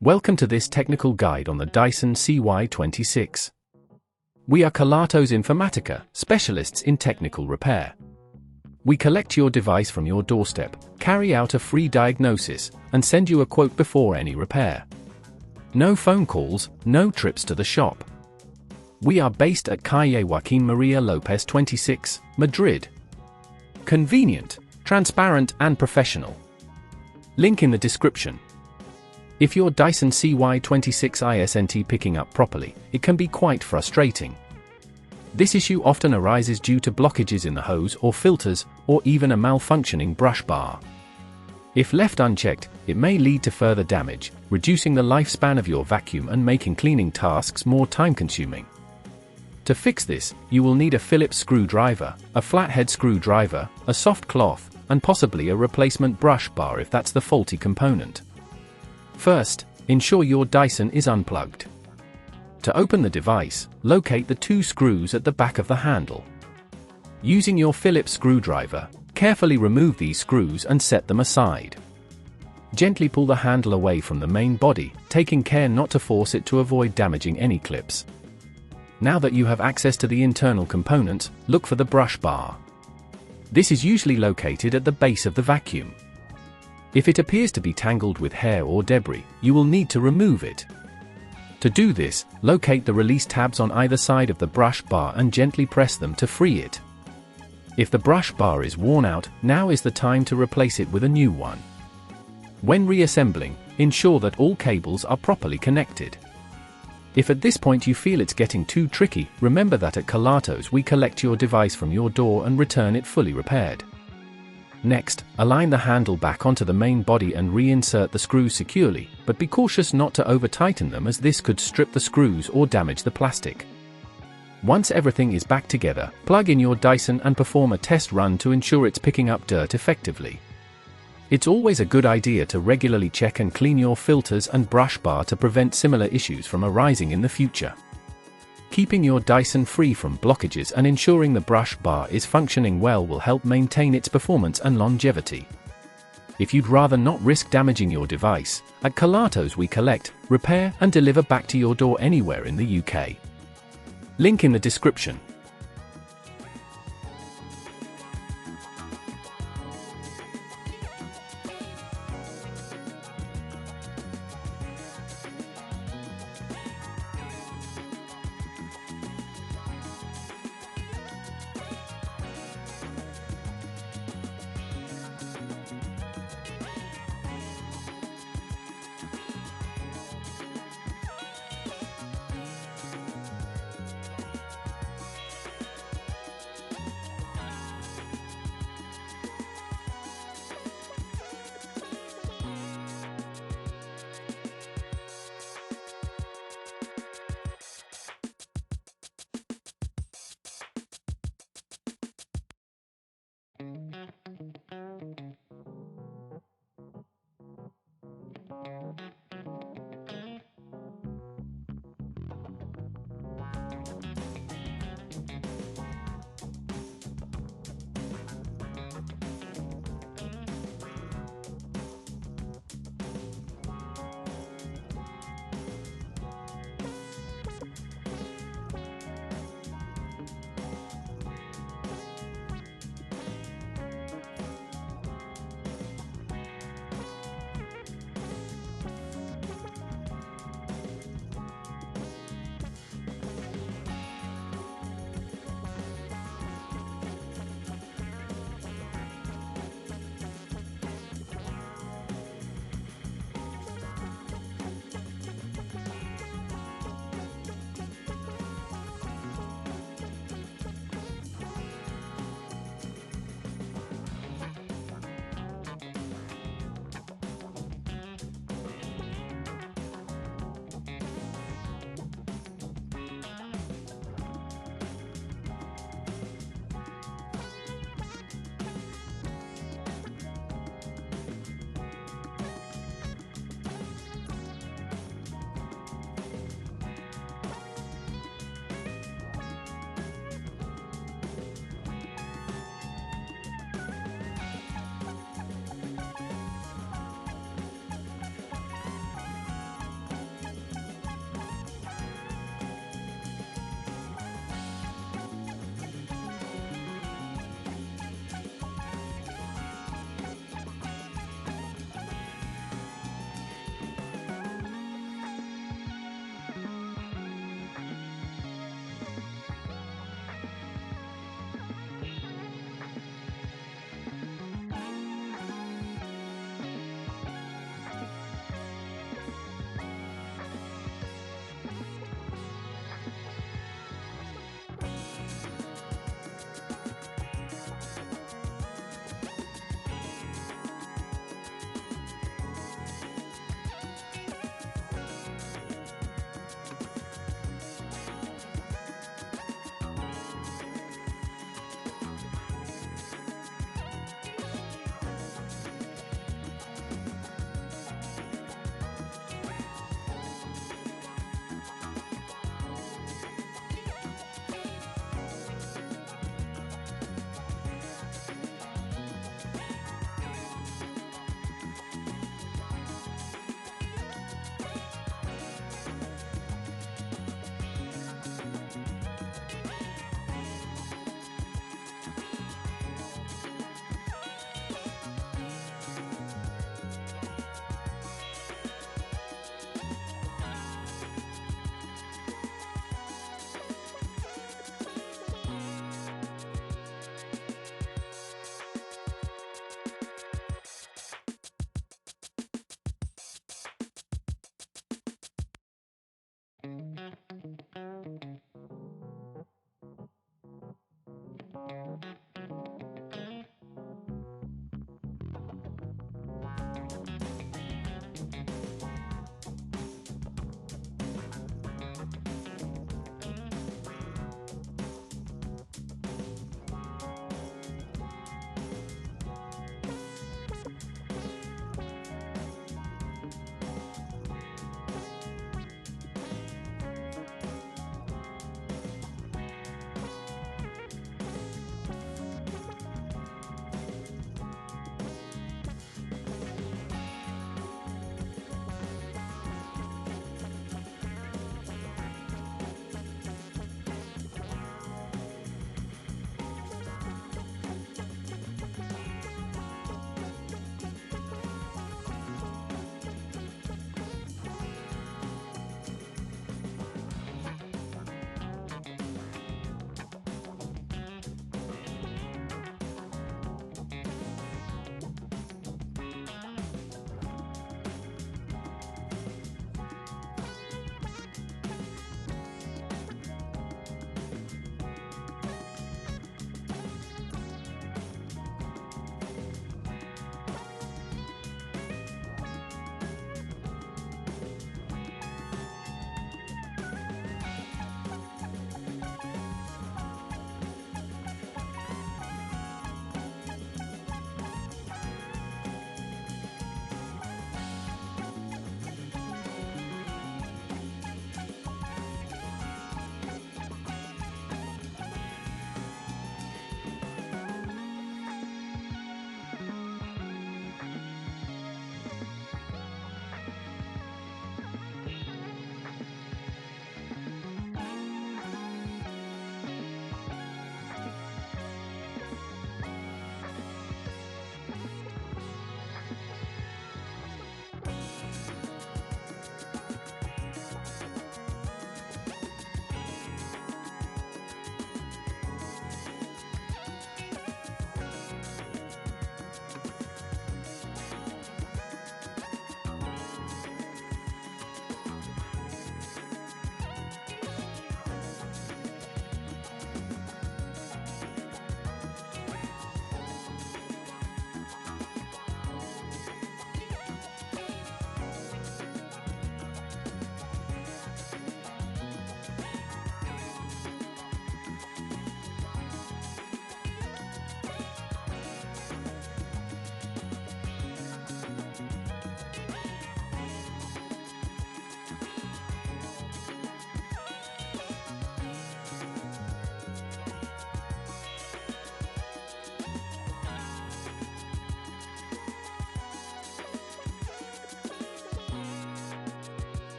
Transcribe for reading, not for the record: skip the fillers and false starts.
Welcome to this technical guide on the Dyson CY26. We are Kelatos Informatica, specialists in technical repair. We collect your device from your doorstep, carry out a free diagnosis, and send you a quote before any repair. No phone calls, no trips to the shop. We are based at Calle Joaquín María López 26, Madrid. Convenient, transparent and professional. Link in the description. If your Dyson CY26 isn't picking up properly, it can be quite frustrating. This issue often arises due to blockages in the hose or filters, or even a malfunctioning brush bar. If left unchecked, it may lead to further damage, reducing the lifespan of your vacuum and making cleaning tasks more time-consuming. To fix this, you will need a Phillips screwdriver, a flathead screwdriver, a soft cloth, and possibly a replacement brush bar if that's the faulty component. First, ensure your Dyson is unplugged. To open the device, locate the two screws at the back of the handle. Using your Phillips screwdriver, carefully remove these screws and set them aside. Gently pull the handle away from the main body, taking care not to force it to avoid damaging any clips. Now that you have access to the internal components, look for the brush bar. This is usually located at the base of the vacuum. If it appears to be tangled with hair or debris, you will need to remove it. To do this, locate the release tabs on either side of the brush bar and gently press them to free it. If the brush bar is worn out, now is the time to replace it with a new one. When reassembling, ensure that all cables are properly connected. If at this point you feel it's getting too tricky, remember that at Kelatos we collect your device from your door and return it fully repaired. Next, align the handle back onto the main body and reinsert the screws securely, but be cautious not to over-tighten them as this could strip the screws or damage the plastic. Once everything is back together, plug in your Dyson and perform a test run to ensure it's picking up dirt effectively. It's always a good idea to regularly check and clean your filters and brush bar to prevent similar issues from arising in the future. Keeping your Dyson free from blockages and ensuring the brush bar is functioning well will help maintain its performance and longevity. If you'd rather not risk damaging your device, at Kelatos we collect, repair and deliver back to your door anywhere in the UK. Link in the description.